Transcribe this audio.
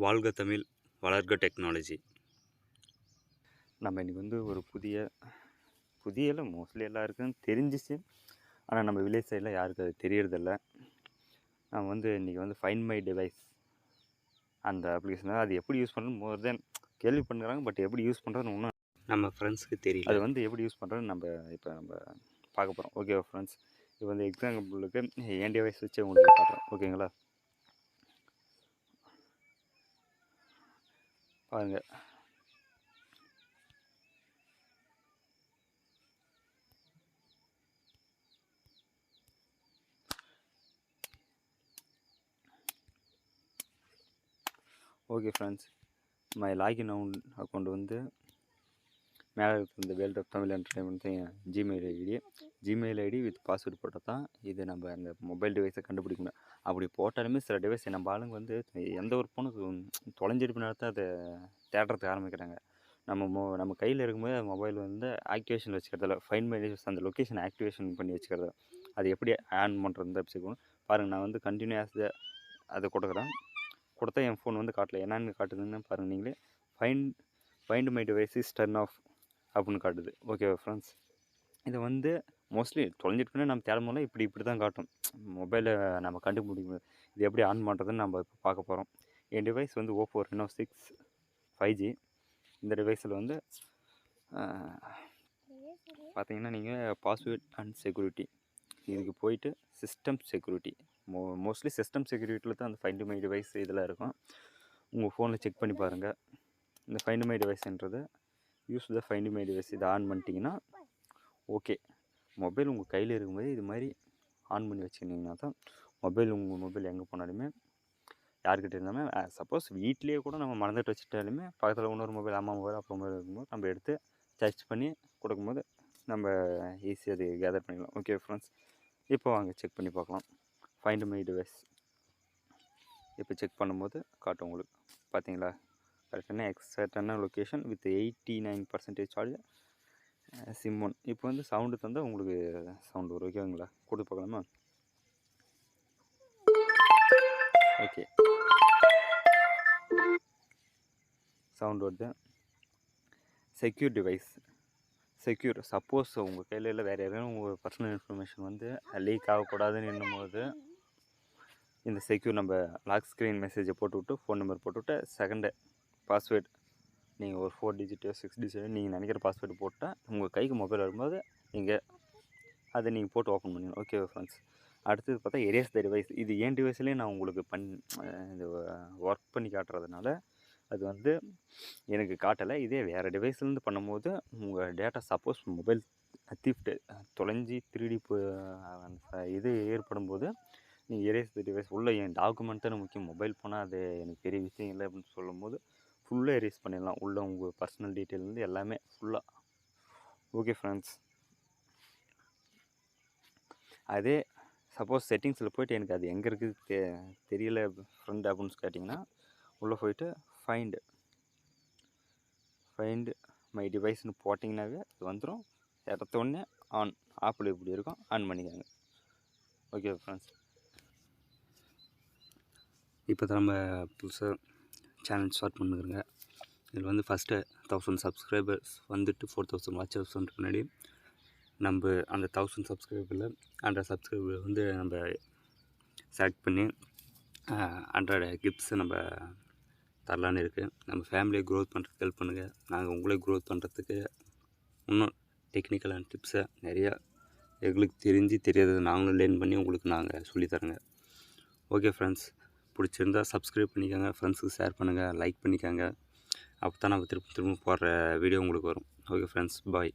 வாழ்க தமிழ், வளர்க டெக்னாலஜி. நம்ம இன்றைக்கி ஒரு புதிய மோஸ்ட்லி எல்லாருக்கும் தெரிஞ்சிச்சு. ஆனால் நம்ம வில்லேஜ் சைடில் யாருக்கும் அது தெரியறதில்ல. நம்ம இன்றைக்கி ஃபைண்ட் மை டிவைஸ் அந்த அப்ளிகேஷன் அது எப்படி யூஸ் பண்ணுறது மோர் தென் கேள்வி பண்ணுறாங்க. பட் எப்படி யூஸ் பண்ணுறதுன்னு ஒன்றும் நம்ம ஃப்ரெண்ட்ஸுக்கு தெரியல. அது எப்படி யூஸ் பண்ணுறதுன்னு நம்ம பார்க்க போகிறோம். ஓகேவா ஃப்ரெண்ட்ஸ்? இப்போ எக்ஸாம்பிளுக்கு என் டிவைஸ் வச்சு உங்களுக்கு பார்க்குறோம். ஓகேங்களா? பாருங்கள். Okay friends, my login account மேலே இருக்கிற இந்த world of Tamil entertainment Gmail ID with password போட்டால் தான் இது நம்ம அந்த மொபைல் டிவைஸை கண்டுபிடிக்க முடியும். அப்படி போட்டாலுமே சில டிவைஸ் நம்ம ஆளுங்க எந்த ஒரு ஃபோனும் தொலைஞ்சிருப்பு நேரத்தை அதை தேடுறதுக்கு ஆரம்பிக்கிறாங்க. நம்ம கையில் இருக்கும்போது அது மொபைல் ஆக்டிவேஷன் வச்சுக்கிறதில்ல. ஃபைண்ட் மை டிவைஸ் அந்த லொக்கேஷன் ஆக்டிவேஷன் பண்ணி வச்சுக்கிறது. அது எப்படி ஆன் பண்ணுறது வெப்சைட் பாருங்கள். நான் கண்டினியூஸாக அதை கொடுத்தா என் ஃபோன் காட்டல. என்னென்னு காட்டுதுன்னு பாருங்கள் நீங்களே. Find my device is turn of அப்படின்னு காட்டுது. ஓகேவா ஃப்ரெண்ட்ஸ்? இதை மோஸ்ட்லி தொலைஞ்சிட்டுக்குன்னு நம்ம தேடும்போது இப்படி தான் காட்டும். மொபைலை நம்ம கண்டுபிடிக்கணும். இது எப்படி ஆன் பண்ணுறதுன்னு நம்ம இப்போ பார்க்க போகிறோம். என் டிவைஸ் Oppo Reno 6 5G. இந்த டிவைஸில் பார்த்தீங்கன்னா நீங்கள் பாஸ்வேர்ட் அண்ட் செக்யூரிட்டி இதுக்கு போயிட்டு சிஸ்டம் செக்யூரிட்டி மோஸ்ட்லி சிஸ்டம் செக்யூரிட்டியில் தான் அந்த ஃபைண்ட் மை டிவைஸ் இதில் இருக்கும். உங்கள் ஃபோனில் செக் பண்ணி பாருங்கள். இந்த ஃபைண்ட் மை டிவைஸ்ன்றது use the find my device இதை ஆன் பண்ணிட்டீங்கன்னா ஓகே. மொபைல் உங்கள் கையில் இருக்கும்போது இது மாதிரி ஆன் பண்ணி வச்சுக்கிட்டிங்கன்னா தான் உங்கள் மொபைல் எங்கே போனாலுமே யார்கிட்ட இருந்தாலுமே சப்போஸ் வீட்லேயே கூட நம்ம மறந்துட்டு வச்சுட்டாலுமே பக்கத்தில் இன்னொரு மொபைல் அம்மா மொபைல் அப்பா மொபைல் இருக்கும்போது நம்ம எடுத்து சர்ச் பண்ணி கொடுக்கும்போது நம்ம ஈஸியாக அது கேதர் பண்ணிக்கலாம். ஓகே ஃப்ரெண்ட்ஸ், இப்போ வாங்க செக் பண்ணி பார்க்கலாம். ஃபைண்ட் மை டிவைஸ் இப்போ செக் பண்ணும்போது காட்டும் உங்களுக்கு. பார்த்தீங்களா? கரெக்டான எக்ஸாக்டான லொக்கேஷன் வித் 89% சார்ஜ் சிம் 1. இப்போ சவுண்டு தந்தால் உங்களுக்கு சவுண்டு வரும். ஓகேங்களா? கொடுத்து பார்க்கலாமா? ஓகே, சவுண்டு வருது. Secure device. சப்போஸ் உங்கள் கையில் இல்லை வேறு யாரும் உங்கள் பர்சனல் இன்ஃபர்மேஷன் லீக் ஆகக்கூடாதுன்னு என்னும்போது இந்த செக்யூர் நம்ம லாக் ஸ்க்ரீன் மெசேஜை போட்டுவிட்டு ஃபோன் நம்பர் போட்டுவிட்டு செகண்டு பாஸ்வேர்டு நீங்கள் ஒரு 4 டிஜிட்டோ 6 டிஜிட்டோ நீங்கள் நினைக்கிற பாஸ்வேர்டு போட்டால் உங்கள் கைக்கு மொபைல் வரும்போது நீங்கள் அதை நீங்கள் போட்டு ஓப்பன் பண்ணிடணும். ஓகே ஃப்ரெண்ட்ஸ், அடுத்தது பார்த்தா எரேஸ் த டிவைஸ். இது ஏன் டிவைஸ்லேயே நான் உங்களுக்கு இது ஒர்க் பண்ணி காட்டுறதுனால அது எனக்கு காட்டலை. இதே வேறு டிவைஸ்லேருந்து பண்ணும்போது உங்கள் டேட்டா சப்போஸ் மொபைல் தீஃப்ட்டு தொலைஞ்சி 3D இது ஏற்படும் போது நீங்கள் எரேஸ் த டிவைஸ் உள்ளே என் டாக்குமெண்ட் தான் முக்கியம். மொபைல் போனால் அது எனக்கு பெரிய விஷயம் இல்லை அப்படின்னு சொல்லும்போது ஃபுல்லாக எரேஸ் பண்ணிடலாம். உள்ளே உங்கள் பர்சனல் டீட்டெயிலேருந்து எல்லாமே ஃபுல்லாக. ஓகே ஃப்ரெண்ட்ஸ், அதே சப்போஸ் செட்டிங்ஸில் போய்ட்டு எனக்கு அது எங்கே இருக்குது தெரியல ஃப்ரெண்ட் அப்படின்னு கேட்டிங்கன்னா உள்ளே போய்ட்டு ஃபைண்ட் மை டிவைஸ்னு போட்டிங்கனாவே அது வந்துடும். எடுத்தோடனே ஆன் ஆப்பில் இப்படி இருக்கும், ஆன் பண்ணிக்காங்க. ஓகே ஃப்ரெண்ட்ஸ், இப்போ தான் நம்ம புதுசாக சேனல் ஸ்டார்ட் பண்ணுறோங்க. இதில் ஃபஸ்ட்டு 1000 சப்ஸ்கிரைபர்ஸ் 4000 வாட்ச் ஹவர்ஸ் முன்னாடி நம்ம அந்த 1000 சப்ஸ்கிரைபரில் 100 சப்ஸ்கிரைபர் நம்ம செலக்ட் பண்ணி 100 கிஃப்ட்ஸை நம்ம தரலான்னு இருக்குது. நம்ம ஃபேமிலியை க்ரோத் பண்ணுறதுக்கு ஹெல்ப் பண்ணுங்கள். நாங்கள் உங்களே க்ரோத் பண்ணுறதுக்கு இன்னும் டெக்னிக்கல் அண்ட் டிப்ஸை நிறையா எங்களுக்கு தெரியாதது நாங்களும் லேர்ன் பண்ணி உங்களுக்கு நாங்கள் சொல்லித்தரோங்க. ஓகே ஃப்ரெண்ட்ஸ், பிடிச்சிருந்தால் சப்ஸ்கிரைப் பண்ணிக்கோங்க, ஃப்ரெண்ட்ஸுக்கு ஷேர் பண்ணுங்கள், லைக் பண்ணிக்கோங்க. அப்போ தான் நம்ம திரும்ப போடுற வீடியோ உங்களுக்கு வரும். ஓகே ஃப்ரெண்ட்ஸ், பாய்.